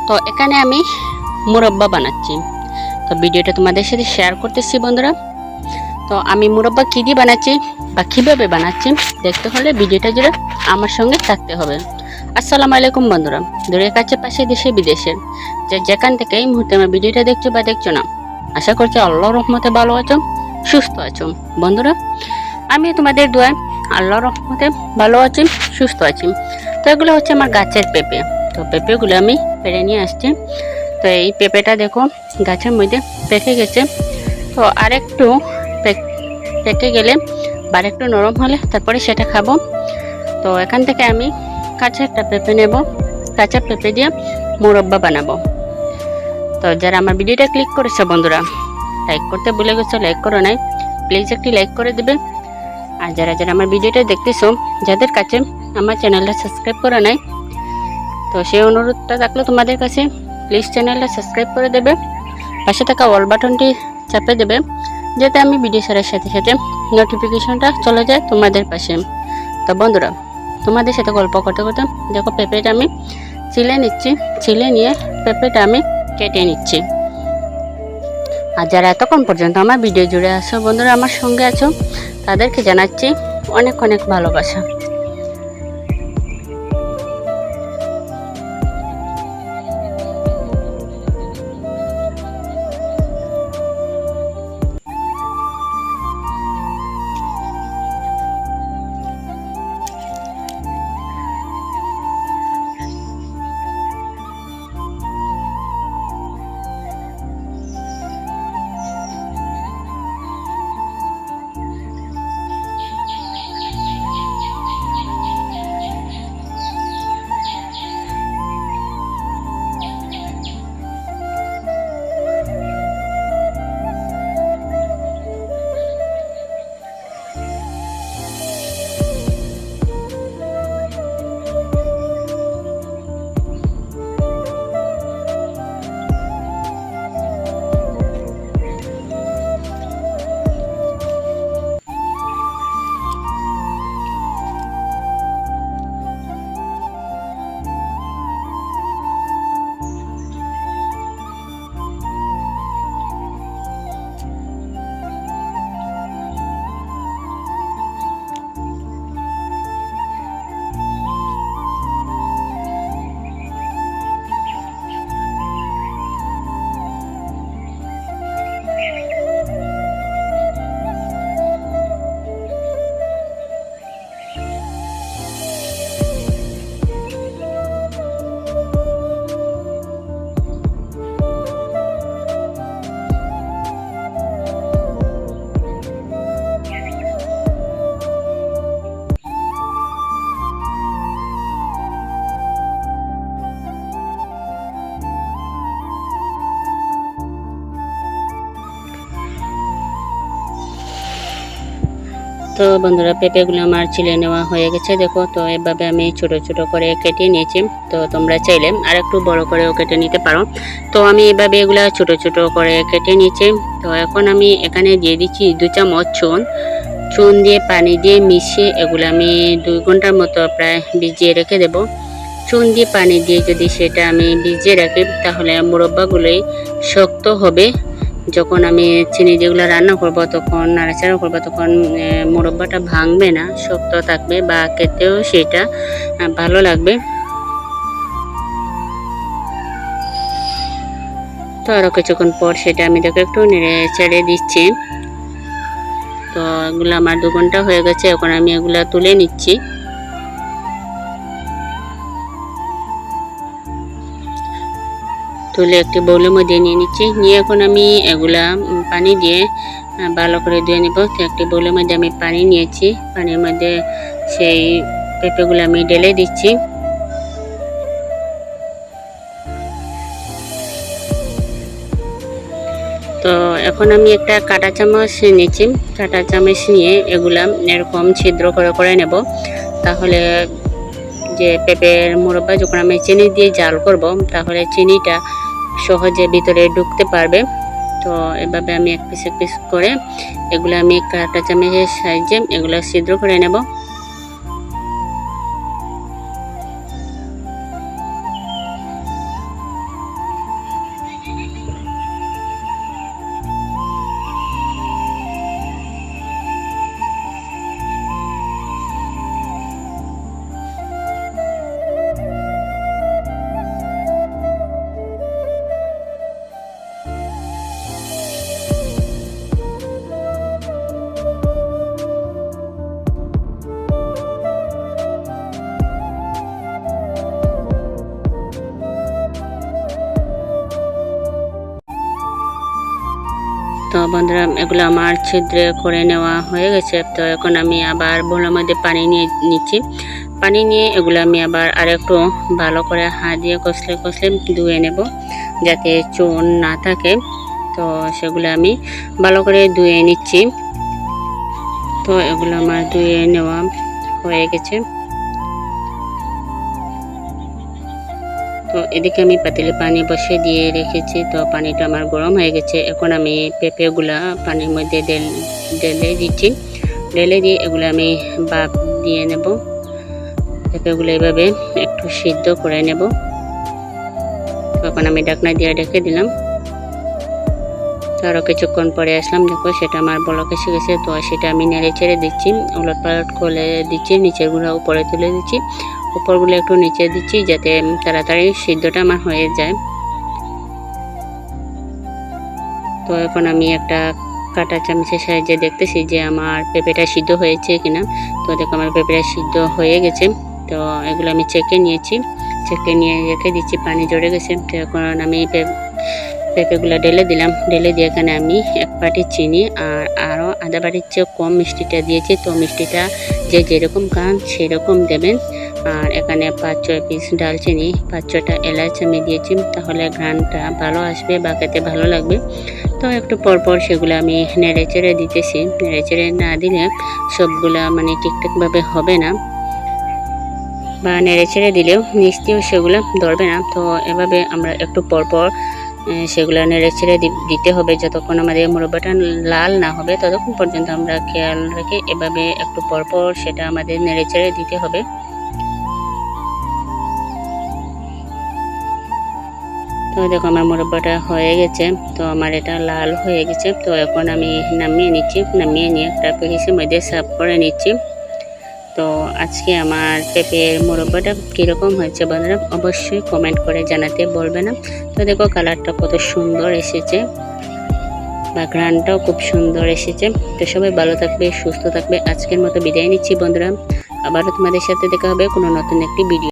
তো এখানে আমি মুরব্বা বানাচ্ছি। তো ভিডিওটা তোমাদের সাথে শেয়ার করতেছি বন্ধুরা। তো আমি মুরব্বা কী দিয়ে বানাচ্ছি বা কীভাবে বানাচ্ছি দেখতে হলে ভিডিওটা জুড়ে আমার সঙ্গে থাকতে হবে। আসসালামু আলাইকুম বন্ধুরা, দূরের কাছে পাশে দেশে বিদেশের যেখান থেকে এই মুহূর্তে আমার ভিডিওটা দেখছো বা দেখছো না, আশা করছি আল্লাহর রহমতে ভালো আছো, সুস্থ আছো। বন্ধুরা, আমি তোমাদের দোয়ায় আল্লাহর রহমতে ভালো আছি, সুস্থ আছি। তো এগুলো হচ্ছে আমার গাছের পেঁপে। তো পেঁপেগুলো আমি পেড়ে নিয়ে আসছি। তো এই পেঁপেটা দেখো গাছের মধ্যে পেকে গেছে। তো আরেকটু পেকে গেলে বা একটু নরম হলে তারপরে সেটা খাবো। তো এখান থেকে আমি কাঁচা একটা পেঁপে নেব, কাঁচা পেঁপে দিয়ে মুরব্বা বানাবো। তো যারা আমার ভিডিওটা ক্লিক করেছে বন্ধুরা, লাইক করতে ভুলে গেছো, লাইক করো নাই, প্লিজ একটি লাইক করে দেবে। আর যারা যারা আমার ভিডিওটা দেখতেছো, যাদের কাছে আমার চ্যানেলটা সাবস্ক্রাইব করা নাই, তো সেই অনুরোধটা থাকলো তোমাদের কাছে, প্লিজ চ্যানেলটা সাবস্ক্রাইব করে দেবে, পাশে থাকা অল বাটনটি চাপে দেবে, যাতে আমি ভিডিও ছাড়ার সাথে সাথে নোটিফিকেশনটা চলে যায় তোমাদের পাশে। তো বন্ধুরা, তোমাদের সাথে গল্প করতে করতে দেখো পেঁপেটা আমি ছিলে নিচ্ছি, ছিলে নিয়ে পেঁপেটা আমি কেটে নিচ্ছি। আর যারা এতক্ষণ পর্যন্ত আমার ভিডিও জুড়ে আছো বন্ধুরা, আমার সঙ্গে আছো, তাদেরকে জানাচ্ছি অনেক অনেক ভালোবাসা। তো বন্ধুরা, পেঁপেগুলো আমার ছিলে নেওয়া হয়ে গেছে দেখো। তো এভাবে আমি ছোট ছোট করে কেটে নিয়েছি। তো তোমরা চাইলে আর একটু বড় করেও কেটে নিতে পারো। তো আমি এভাবে এগুলা ছোট ছোট করে কেটে নিয়েছি। তো এখন আমি এখানে দিয়ে দিচ্ছি 2 চামচ চুন দিয়ে পানি দিয়ে মিশিয়ে এগুলো আমি 2 ঘন্টার মতো প্রায় ভিজিয়ে রেখে দেব। চুন দিয়ে পানি দিয়ে যদি সেটা আমি ভিজিয়ে রাখি, তাহলে মুরব্বাগুলোই শক্ত হবে। যখন আমি চিনি যেগুলো রান্না করব, তখন নাড়াচাড়া করবো, তখন মুরব্বাটা ভাঙবে না, শক্ত থাকবে বা খেতেও সেটা ভালো লাগবে। তো আরও কিছুক্ষণ পর সেটা আমি দেখো একটু নেড়ে চেড়ে দিচ্ছি। তো এগুলো আমার 2 ঘন্টা হয়ে গেছে। এখন আমি এগুলা তুলে নিচ্ছি। তুলে একটি বোলের মধ্যে নিয়ে নিচ্ছি। নিয়ে এখন আমি এগুলা পানি দিয়ে ভালো করে ধুয়ে নেব। তো একটি বোলের মধ্যে আমি পানি নিয়েছি, পানির মধ্যে সেই পেঁপেগুলো আমি ঢেলে দিচ্ছি। তো এখন আমি একটা কাঁটা চামচ নিয়েছি। কাঁটা চামচ নিয়ে এগুলা এরকম ছিদ্র করে করে নেব। তাহলে যে পেঁপের মুরব্বা যখন আমি চিনি দিয়ে জাল করব, তাহলে চিনিটা সহজে ভিতরে ঢুকতে পারবে। তো এভাবে আমি এক পিস করে এগুলো আমি কাঁটা চামচের সাহায্যে এগুলো ছিদ্র করে নেব। তো বন্ধুরা এগুলো আমার ছিদ্রে করে নেওয়া হয়ে গেছে। তো এখন আমি আবার বোলের মধ্যে পানি নিয়ে নিচ্ছি। পানি নিয়ে এগুলো আমি আবার আরেকটু ভালো করে হাত দিয়ে কষলে ধুয়ে নেব, যাতে চুন না থাকে। তো সেগুলো আমি ভালো করে ধুয়ে নিচ্ছি। তো এগুলো আমার ধুয়ে নেওয়া হয়ে গেছে। তো এদিকে আমি পাতিলে পানি বসিয়ে দিয়ে রেখেছি। তো পানিটা আমার গরম হয়ে গেছে। এখন আমি পেঁপেগুলা পানির মধ্যে ঢেলে দিয়ে এগুলো আমি ভাপ দিয়ে নেব। পেঁপেগুলো এভাবে একটু সিদ্ধ করে নেব। তখন আমি ঢাকনা দিয়ে ঢেকে দিলাম। তো আরও কিছুক্ষণ পরে আসলাম, দেখো সেটা আমার বলক এসে গেছে। তো সেটা আমি নেড়ে ছেড়ে দিচ্ছি, উলট পালট করে দিচ্ছি, নিচের গুঁড়া উপরে তুলে দিচ্ছি, উপরগুলো একটু নিচে দিচ্ছি, যাতে তাড়াতাড়ি সিদ্ধটা আমার হয়ে যায়। তো এখন আমি একটা কাঁটা চামচের সাহায্যে দেখতেছি যে আমার পেঁপেটা সিদ্ধ হয়েছে কিনা। তো দেখো আমার পেঁপেটা সিদ্ধ হয়ে গেছে। তো এগুলো আমি চেকে নিয়েছি, চেকে নিয়ে রেখে দিচ্ছি, পানি জড়ে গেছে। তো এখন আমি পেঁপেগুলো ঢেলে দিলাম। ঢেলে দিয়ে এখানে আমি 1 বাটি চিনি আর আরও আধা বাটির চেয়ে কম মিষ্টিটা দিয়েছি। তো মিষ্টিটা যে যেরকম খান সেরকম দেবেন। আর এখানে 5-6 পিস ডালচিনি, 5-6টা এলাচ আমি দিয়েছি, তাহলে ঘ্রাণটা ভালো আসবে বা খেতে ভালো লাগবে। তো একটু পরপর সেগুলো আমি নেড়ে চেড়ে দিতেছি। নেড়ে চেড়ে না দিলে সবগুলা মানে ঠিকঠাকভাবে হবে না, বা নেড়ে ছেড়ে দিলেও মিষ্টিও সেগুলো ধরবে না। তো এভাবে আমরা একটু পরপর সেগুলো নেড়ে ছেড়ে দিতে হবে। যতক্ষণ আমাদের মুরব্বাটা লাল না হবে ততক্ষণ পর্যন্ত আমরা খেয়াল রেখে এভাবে একটু পরপর সেটা আমাদের নেড়ে ছেড়ে দিতে হবে। তো দেখো আমার মুরব্বাটা হয়ে গেছে। তো আমার এটা লাল হয়ে গেছে। তো এখন আমি নামিয়ে নিচ্ছি, নামিয়ে নিয়ে একটা পিসের মধ্যে সার্ভ করে নিচ্ছি। তো আজকে আমার পেঁপের মুরব্বাটা কীরকম হয়েছে বন্ধুরা অবশ্যই কমেন্ট করে জানাতে বলবে না। তো দেখো কালারটা কত সুন্দর এসেছে, বা ঘ্রাণটাও খুব সুন্দর এসেছে। তো সবাই ভালো থাকবে, সুস্থ থাকবে। আজকের মতো বিদায় নিচ্ছি বন্ধুরা, আবারও তোমাদের সাথে দেখা হবে কোনো নতুন একটি ভিডিও।